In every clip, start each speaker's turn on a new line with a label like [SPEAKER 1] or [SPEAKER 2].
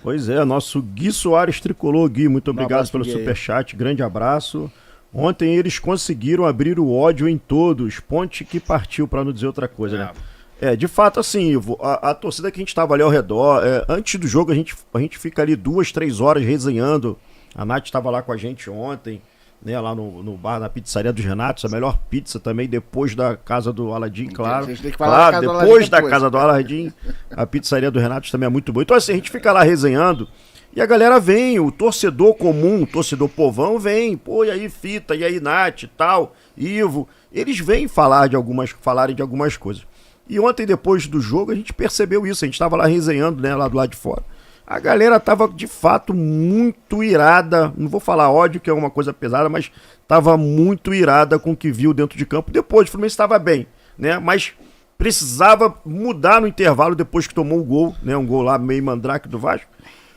[SPEAKER 1] Pois é, nosso Gui Soares tricolor. Gui, muito
[SPEAKER 2] Um
[SPEAKER 1] obrigado
[SPEAKER 2] abraço pro
[SPEAKER 1] pelo
[SPEAKER 2] Gui aí.
[SPEAKER 1] superchat, grande abraço. Ontem eles conseguiram abrir o ódio em todos, ponte que partiu, pra não dizer outra coisa, né?
[SPEAKER 2] É.
[SPEAKER 1] É, de fato, assim, Ivo, a torcida que a gente tava ali ao redor, antes do jogo a gente fica ali 2, 3 horas resenhando. A Nath estava lá com a gente ontem, né, lá no bar, na pizzaria dos Renatos, a melhor pizza também, depois da casa do Aladim,
[SPEAKER 2] A
[SPEAKER 1] claro.
[SPEAKER 2] gente tem que falar da
[SPEAKER 1] Claro,
[SPEAKER 2] casa do Aladim
[SPEAKER 1] depois da
[SPEAKER 2] depois.
[SPEAKER 1] casa do Aladim, a pizzaria do Renatos também é muito boa. Então, assim, a gente fica lá resenhando. E a galera vem, o torcedor comum, o torcedor povão vem, pô, e aí Fita, e aí Nath, tal, Ivo, eles vêm falarem de algumas coisas. E ontem, depois do jogo, a gente percebeu isso, a gente tava lá resenhando, né, lá do lado de fora. A galera tava, de fato, muito irada, não vou falar ódio, que é uma coisa pesada, mas tava muito irada com o que viu dentro de campo. Depois, o Fluminense estava bem, né, mas precisava mudar no intervalo depois que tomou o gol, né, um gol lá meio mandrake do Vasco.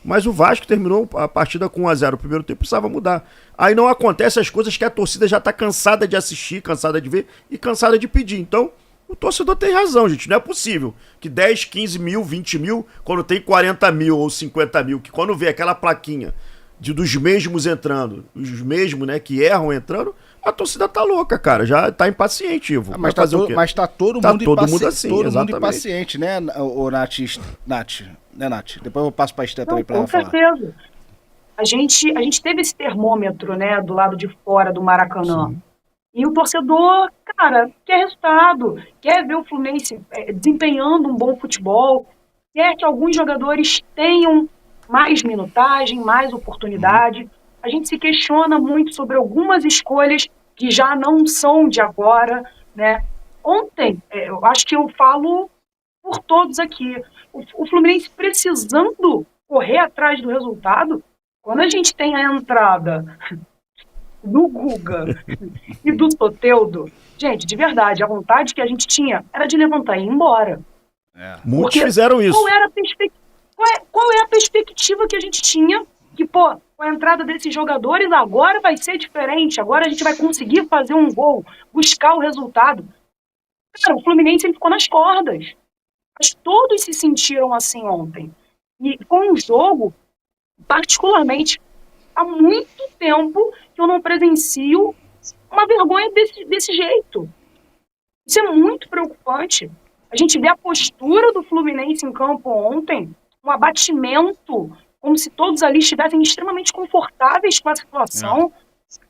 [SPEAKER 1] Mas o Vasco terminou a partida com 1-0. O primeiro tempo precisava mudar. Aí não acontece as coisas que a torcida já tá cansada de assistir, cansada de ver e cansada de pedir. Então, o torcedor tem razão, gente. Não é possível que 10, 15 mil, 20 mil, quando tem 40 mil ou 50 mil, que quando vê aquela plaquinha dos mesmos entrando, os mesmos, né, que erram entrando, a torcida tá louca, cara. Já tá impaciente, Ivo. Vai fazer o quê?
[SPEAKER 2] Mas tá todo
[SPEAKER 1] Tá
[SPEAKER 2] mundo
[SPEAKER 1] todo mundo
[SPEAKER 2] impaciente.
[SPEAKER 1] assim,
[SPEAKER 2] Todo mundo
[SPEAKER 1] exatamente.
[SPEAKER 2] impaciente, né, o Nath? Né, Nath? Depois eu passo pra Esté
[SPEAKER 3] Não,
[SPEAKER 2] também pra ela
[SPEAKER 3] com
[SPEAKER 2] falar.
[SPEAKER 3] certeza. A gente teve esse termômetro, né, do lado de fora do Maracanã.
[SPEAKER 1] Sim.
[SPEAKER 3] E o torcedor, cara, quer resultado, quer ver o Fluminense desempenhando um bom futebol, quer que alguns jogadores tenham mais minutagem, mais oportunidade. A gente se questiona muito sobre algumas escolhas que já não são de agora, né? Ontem, eu acho que eu falo por todos aqui, o Fluminense precisando correr atrás do resultado, quando a gente tem a entrada do Guga e do Soteldo, gente, de verdade, a vontade que a gente tinha era de levantar e ir embora.
[SPEAKER 2] É.
[SPEAKER 1] Muitos
[SPEAKER 3] Porque
[SPEAKER 1] fizeram
[SPEAKER 3] qual
[SPEAKER 1] isso.
[SPEAKER 3] era a qual é a perspectiva que a gente tinha que, pô, com a entrada desses jogadores agora vai ser diferente, agora a gente vai conseguir fazer um gol, buscar o resultado. Cara, o Fluminense ele ficou nas cordas. Mas todos se sentiram assim ontem. E com o jogo, particularmente, há muito tempo que eu não presencio uma vergonha desse jeito. Isso é muito preocupante. A gente vê a postura do Fluminense em campo ontem, um abatimento, como se todos ali estivessem extremamente confortáveis com a
[SPEAKER 2] É.
[SPEAKER 3] situação.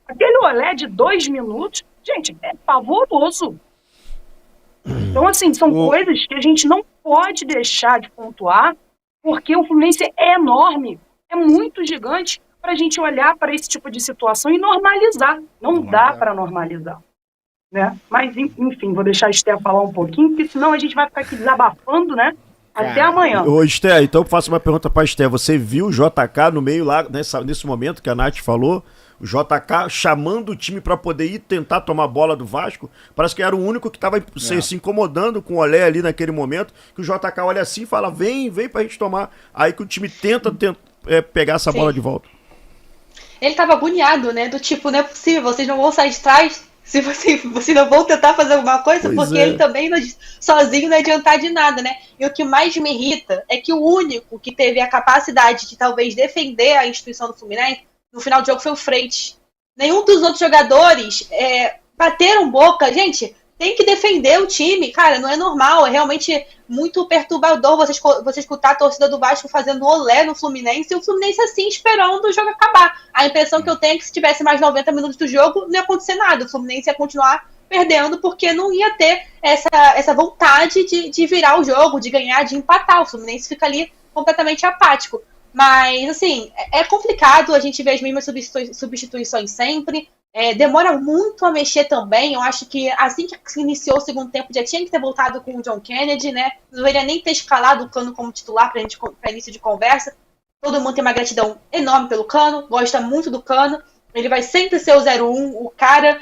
[SPEAKER 3] Aquele olé de 2 minutos, gente, é pavoroso. Então, assim, são
[SPEAKER 2] O,
[SPEAKER 3] coisas que a gente não pode deixar de pontuar, porque o Fluminense é enorme, é muito gigante para a gente olhar para esse tipo de situação e normalizar. Não dá para normalizar, né? Mas, enfim, vou deixar a Esther falar um pouquinho, porque senão a gente vai ficar aqui desabafando, né? Até
[SPEAKER 2] Cara,
[SPEAKER 3] amanhã.
[SPEAKER 1] Ô, Esté, então eu faço uma pergunta pra Esté. Você viu o JK no meio lá, nesse momento que a Nath falou? O JK chamando o time pra poder ir tentar tomar a bola do Vasco. Parece que era o único que tava se incomodando com o Olé ali naquele momento. Que o JK olha assim e fala: vem pra gente tomar. Aí que o time tenta pegar essa bola
[SPEAKER 4] Sim.
[SPEAKER 1] de volta.
[SPEAKER 4] Ele tava agoniado, né? Do tipo, não é possível, vocês não vão sair de trás se vocês não vão tentar fazer alguma coisa,
[SPEAKER 1] Pois
[SPEAKER 4] porque
[SPEAKER 1] é.
[SPEAKER 4] ele também sozinho não adiantar de nada, né? E o que mais me irrita é que o único que teve a capacidade de talvez defender a instituição do Fluminense no final do jogo foi o Freitas. Nenhum dos outros jogadores bateram boca. Gente, tem que defender o time, cara, não é normal, é realmente muito perturbador você escutar a torcida do Vasco fazendo olé no Fluminense e o Fluminense assim esperando o jogo acabar. A impressão que eu tenho é que se tivesse mais 90 minutos do jogo, não ia acontecer nada, o Fluminense ia continuar perdendo porque não ia ter essa vontade de virar o jogo, de ganhar, de empatar. O Fluminense fica ali completamente apático. Mas, assim, é complicado, a gente vê as mesmas substituições sempre. Demora muito a mexer também. Eu acho que assim que se iniciou o segundo tempo já tinha que ter voltado com o John Kennedy, né? Não deveria nem ter escalado o Cano como titular para início de conversa. Todo mundo tem uma gratidão enorme pelo Cano, gosta muito do Cano. Ele vai sempre ser o 01, o cara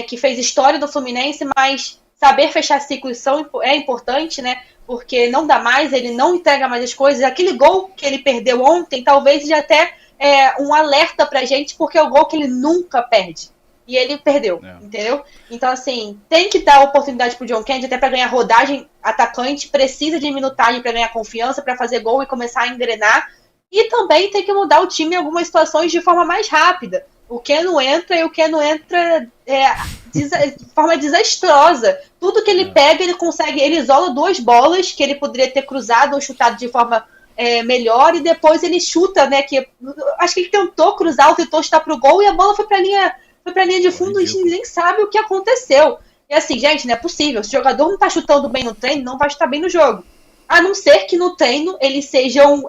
[SPEAKER 4] que fez história do Fluminense, mas saber fechar ciclos é importante, né? Porque não dá mais, ele não entrega mais as coisas. Aquele gol que ele perdeu ontem, talvez já até um alerta pra gente, porque é o gol que ele nunca perde. E ele perdeu, entendeu? Então, assim, tem que dar oportunidade pro John Kennedy, até pra ganhar rodagem atacante, precisa de minutagem pra ganhar confiança, pra fazer gol e começar a engrenar. E também tem que mudar o time em algumas situações de forma mais rápida. O Keno entra e o Keno entra de forma desastrosa. Tudo que ele pega, ele consegue, ele isola 2 bolas que ele poderia ter cruzado ou chutado de forma melhor, e depois ele chuta, né? Acho que ele tentou chutar pro gol e a bola foi pra linha de fundo, a gente nem sabe o que aconteceu. E assim, gente, não é possível. Se o jogador não tá chutando bem no treino, não vai chutar bem no jogo. A não ser que no treino eles sejam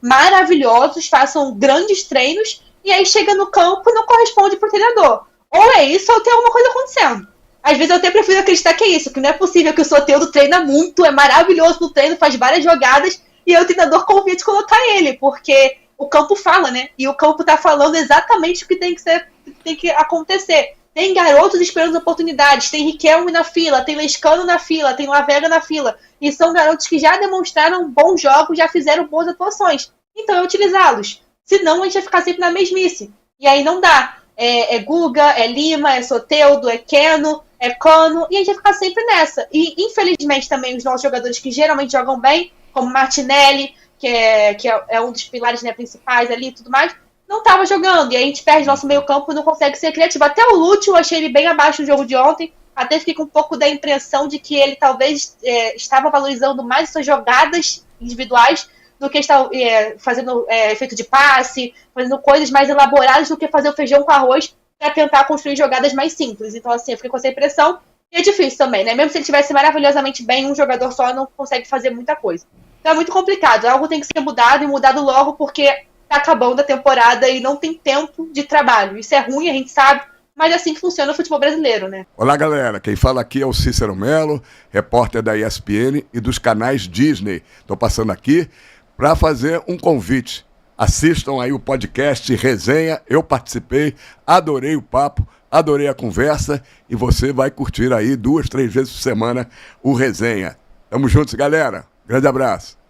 [SPEAKER 4] maravilhosos, façam grandes treinos, e aí chega no campo e não corresponde pro treinador. Ou é isso, ou tem alguma coisa acontecendo. Às vezes eu até prefiro acreditar que é isso, que não é possível que o Soteldo treina muito, é maravilhoso no treino, faz várias jogadas, e aí o treinador convida de colocar ele, porque o campo fala, né? E o campo tá falando exatamente o que tem que acontecer. Tem garotos esperando oportunidades, tem Riquelme na fila, tem Lescano na fila, tem Lavega na fila. E são garotos que já demonstraram bons jogos, já fizeram boas atuações. Então é utilizá-los. Senão a gente vai ficar sempre na mesmice. E aí não dá. É Guga, é Lima, é Soteldo, é Keno, é Cano. E a gente vai ficar sempre nessa. E infelizmente também os nossos jogadores que geralmente jogam bem, como Martinelli, que é um dos pilares, né, principais ali e tudo mais, não estava jogando, e aí a gente perde nosso meio campo e não consegue ser criativo. Até o Lúcio, eu achei ele bem abaixo no jogo de ontem, até fiquei com um pouco da impressão de que ele talvez estava valorizando mais suas jogadas individuais do que estava fazendo efeito de passe, fazendo coisas mais elaboradas do que fazer o feijão com arroz para tentar construir jogadas mais simples. Então assim, eu fiquei com essa impressão, e é difícil também, né? Mesmo se ele estivesse maravilhosamente bem, um jogador só não consegue fazer muita coisa. Então é muito complicado, algo tem que ser mudado, e mudado logo, porque tá acabando a temporada e não tem tempo de trabalho. Isso é ruim, a gente sabe, mas é assim que funciona o futebol brasileiro, né?
[SPEAKER 5] Olá, galera. Quem fala aqui é o Cícero Melo, repórter da ESPN e dos canais Disney. Estou passando aqui para fazer um convite. Assistam aí o podcast Resenha. Eu participei, adorei o papo, adorei a conversa, e você vai curtir aí 2, 3 vezes por semana o Resenha. Tamo juntos, galera. Grande abraço.